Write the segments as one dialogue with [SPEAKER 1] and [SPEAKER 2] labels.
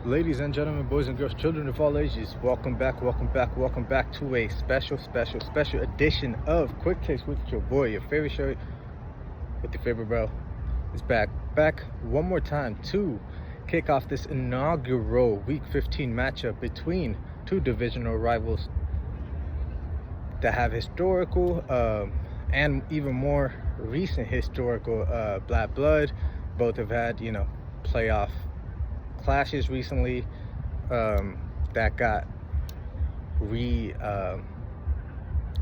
[SPEAKER 1] Ladies and gentlemen, boys and girls, children of all ages, welcome back to a special edition of QuickTakez with your boy, your favorite show with your favorite bro. Is back one more time to kick off this inaugural Week 15 matchup between two divisional rivals that have historical and even more recent historical black blood. Both have had, playoff clashes recently that got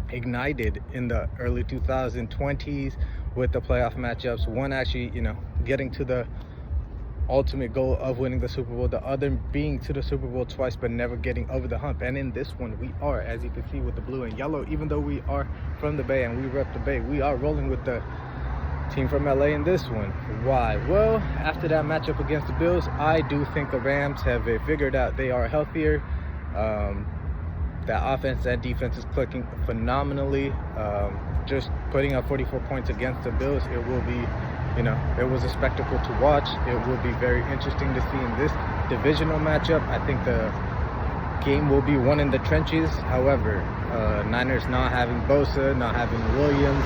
[SPEAKER 1] ignited in the early 2020s with the playoff matchups. One actually, getting to the ultimate goal of winning the Super Bowl, the other being to the Super Bowl twice but never getting over the hump. And in this one, we are, as you can see with the blue and yellow, even though we are from the Bay and we rep the Bay, we are rolling with the team from LA in this one. Why? Well, after that matchup against the Bills, I do think the Rams have figured out they are healthier. That offense, that defense is clicking phenomenally. Just putting up 44 points against the Bills, it will be, it was a spectacle to watch. It will be very interesting to see in this divisional matchup. I think the game will be won in the trenches. However, Niners not having Bosa, not having Williams,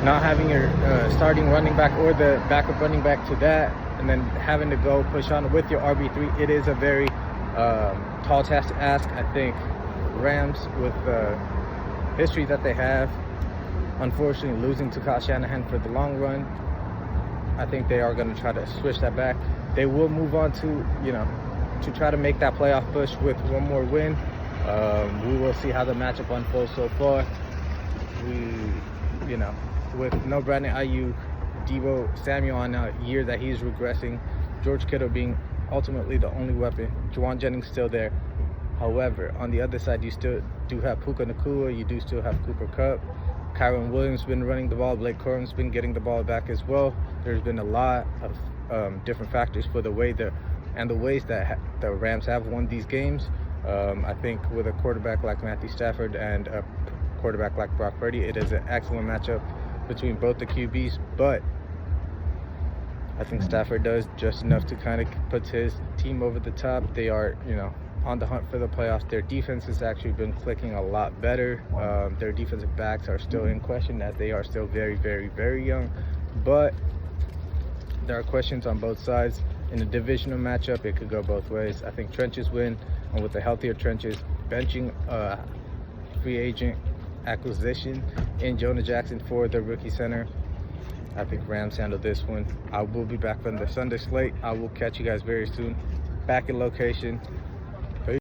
[SPEAKER 1] not having your starting running back or the backup running back to that, and then having to go push on with your RB3, it is a very tall task to ask. I think Rams, with the history that they have, unfortunately losing to Kyle Shanahan for the long run, I think they are going to try to switch that back. They will move on to, to try to make that playoff push with one more win. We will see how the matchup unfolds so far. With no Brandon Ayuk, Deebo Samuel on a year that he's regressing, George Kittle being ultimately the only weapon, Juwan Jennings still there. However, on the other side, you still do have Puka Nacua, you do still have Cooper Kupp. Kyron Williams been running the ball, Blake Corum's been getting the ball back as well. There's been a lot of different factors for the ways that the Rams have won these games. I think with a quarterback like Matthew Stafford and a quarterback like Brock Purdy, it is an excellent matchup between both the QBs, but I think Stafford does just enough to kind of put his team over the top. They are, on the hunt for the playoffs. Their defense has actually been clicking a lot better. Their defensive backs are still in question as they are still very, very, very young, but there are questions on both sides. In a divisional matchup, it could go both ways. I think trenches win, and with the healthier trenches, benching free agent acquisition in Jonah Jackson for the rookie center, I think Rams handle this one. I will be back from the Sunday slate. I will catch you guys very soon, back in location